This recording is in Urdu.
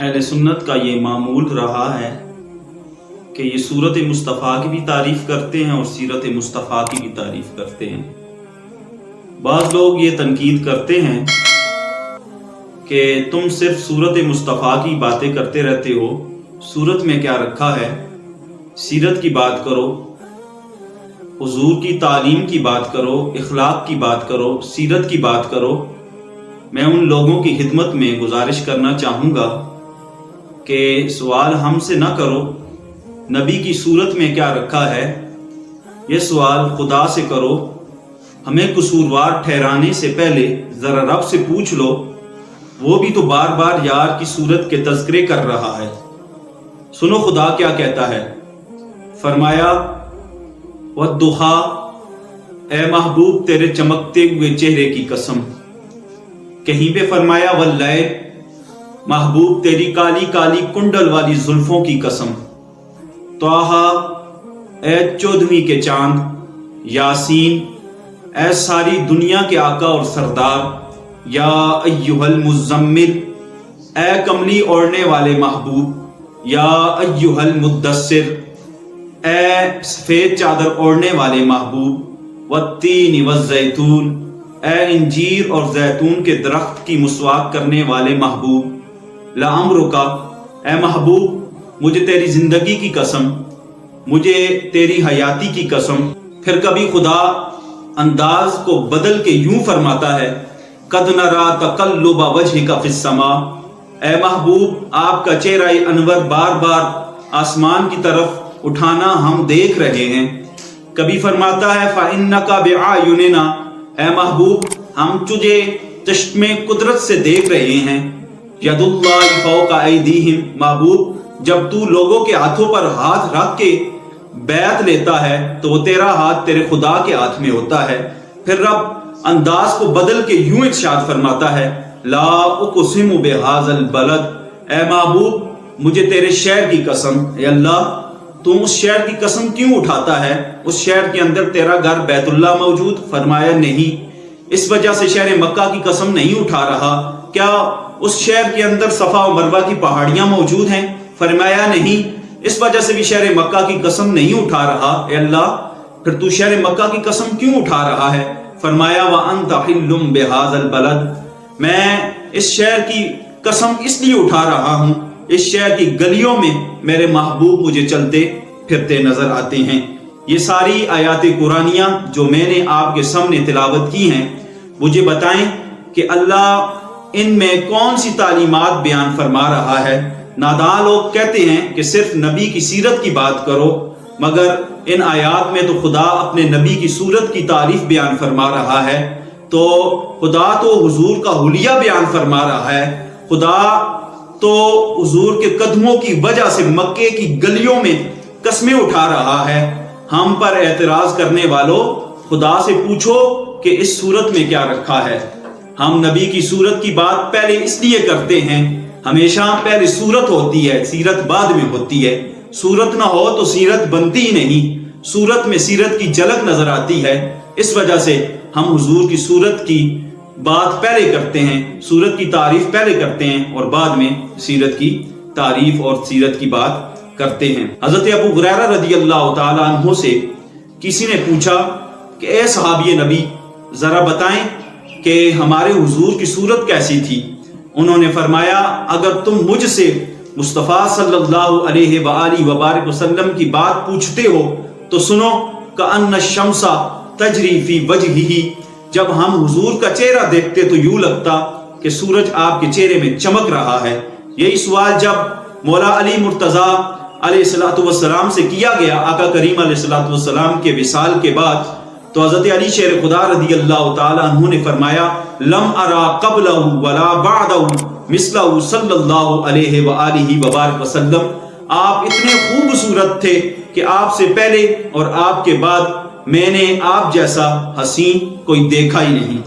اہل سنت کا یہ معمول رہا ہے کہ یہ صورت مصطفیٰ کی بھی تعریف کرتے ہیں اور سیرت مصطفیٰ کی بھی تعریف کرتے ہیں۔ بعض لوگ یہ تنقید کرتے ہیں کہ تم صرف صورت مصطفیٰ کی باتیں کرتے رہتے ہو، صورت میں کیا رکھا ہے، سیرت کی بات کرو، حضور کی تعلیم کی بات کرو، اخلاق کی بات کرو، سیرت کی بات کرو۔ میں ان لوگوں کی خدمت میں گزارش کرنا چاہوں گا کہ سوال ہم سے نہ کرو نبی کی صورت میں کیا رکھا ہے، یہ سوال خدا سے کرو۔ ہمیں قصوروار ٹھہرانے سے پہلے ذرا رب سے پوچھ لو، وہ بھی تو بار بار یار کی صورت کے تذکرے کر رہا ہے۔ سنو خدا کیا کہتا ہے، فرمایا والضحیٰ، اے محبوب تیرے چمکتے ہوئے چہرے کی قسم۔ کہیں پہ فرمایا واللیل، محبوب تیری کالی کالی کنڈل والی زلفوں کی قسم۔ طٰہٰ، اے 14ویں کے چاند۔ یاسین، اے ساری دنیا کے آقا اور سردار۔ یا ایھا المزمل، اے کملی اوڑھنے والے محبوب۔ یا ایھا المدثر، اے سفید چادر اوڑھنے والے محبوب۔ والتین والزیتون، اے انجیر اور زیتون کے درخت کی مسواک کرنے والے محبوب۔ لعمرک، اے محبوب مجھے تیری زندگی کی قسم، مجھے تیری حیاتی کی قسم۔ پھر کبھی خدا انداز کو بدل کے یوں فرماتا ہے، قد نری تقلب وجہک فی السماء، اے محبوب آپ کا چہرہ انور بار بار آسمان کی طرف اٹھانا ہم دیکھ رہے ہیں۔ کبھی فرماتا ہے فإنک بأعیننا، اے محبوب ہم تجھے چشم قدرت سے دیکھ رہے ہیں۔ ید اللہ فوق ایدیہم، محبوب جب تو لوگوں کے ہاتھوں پر ہاتھ رکھ کے بیعت لیتا ہے تو وہ تیرا ہاتھ تیرے خدا کے ہاتھ میں ہوتا ہے۔ پھر رب انداز کو بدل کے یوں ارشاد فرماتا ہے، لا اقسم بہذا البلد، اے محبوب مجھے تیرے شہر کی قسم۔ اے اللہ تم اس شہر کی قسم کیوں اٹھاتا ہے، اس شہر کے اندر تیرا گھر بیت اللہ موجود؟ فرمایا نہیں۔ اس وجہ سے شہر مکہ کی قسم نہیں اٹھا رہا، کیا اس شہر کے اندر صفا و مروہ کی پہاڑیاں موجود ہیں؟ فرمایا نہیں۔ اس وجہ سے بھی شہر مکہ کی قسم نہیں اٹھا رہا۔ اے اللہ پھر تو شہر مکہ کی قسم کیوں اٹھا رہا ہے؟ فرمایا وَأَنْتَ حِلٌّ بِهَذَا الْبَلَدِ، میں اس شہر کی قسم اس لیے اٹھا رہا ہوں، اس شہر کی گلیوں میں میرے محبوب مجھے چلتے پھرتے نظر آتے ہیں۔ یہ ساری آیات قرآنیہ جو میں نے آپ کے سامنے تلاوت کی ہیں، مجھے بتائیں کہ اللہ ان میں کون سی تعلیمات بیان فرما رہا ہے؟ نادان لوگ کہتے ہیں کہ صرف نبی کی سیرت کی بات کرو، مگر ان آیات میں تو خدا اپنے نبی کی صورت کی تعریف بیان فرما رہا ہے، تو خدا تو حضور کا حلیہ بیان فرما رہا ہے، خدا تو حضور کے قدموں کی وجہ سے مکے کی گلیوں میں قسمیں اٹھا رہا ہے۔ ہم پر اعتراض کرنے والوں خدا سے پوچھو کہ اس صورت میں کیا رکھا ہے۔ ہم نبی کی صورت کی بات پہلے اس لیے کرتے ہیں، ہمیشہ پہلے صورت ہوتی ہے، سیرت بعد میں ہوتی ہے۔ صورت نہ ہو تو سیرت بنتی ہی نہیں، صورت میں سیرت کی جھلک نظر آتی ہے۔ اس وجہ سے ہم حضور کی صورت کی بات پہلے کرتے ہیں، صورت کی تعریف پہلے کرتے ہیں اور بعد میں سیرت کی تعریف اور سیرت کی بات کرتے ہیں۔ حضرت ابو ہریرہ رضی اللہ تعالیٰ عنہ سے کسی نے پوچھا کہ اے صحابی نبی ذرا بتائیں کہ ہمارے حضور کی صورت کیسی تھی؟ انہوں نے فرمایا اگر تم مجھ سے مصطفیٰ صلی اللہ علیہ وآلہ وبارک وسلم کی بات پوچھتے ہو تو سنو، کأن الشمس تجری فی وجہہ، جب ہم حضور کا چہرہ دیکھتے تو یوں لگتا کہ سورج آپ کے چہرے میں چمک رہا ہے۔ یہی سوال جب مولا علی مرتضیٰ علیہ السلام سے کیا گیا آقا کریم علیہ السلام کے وصال کے بعد، تو حضرت علی شیر خدا رضی اللہ تعالیٰ عنہ نے فرمایا لم ارا قبلہ ولا بعدہ مثلہ صلی اللہ علیہ وآلہ وبارک وسلم، آپ اتنے خوبصورت تھے کہ آپ سے پہلے اور آپ کے بعد میں نے آپ جیسا حسین کوئی دیکھا ہی نہیں۔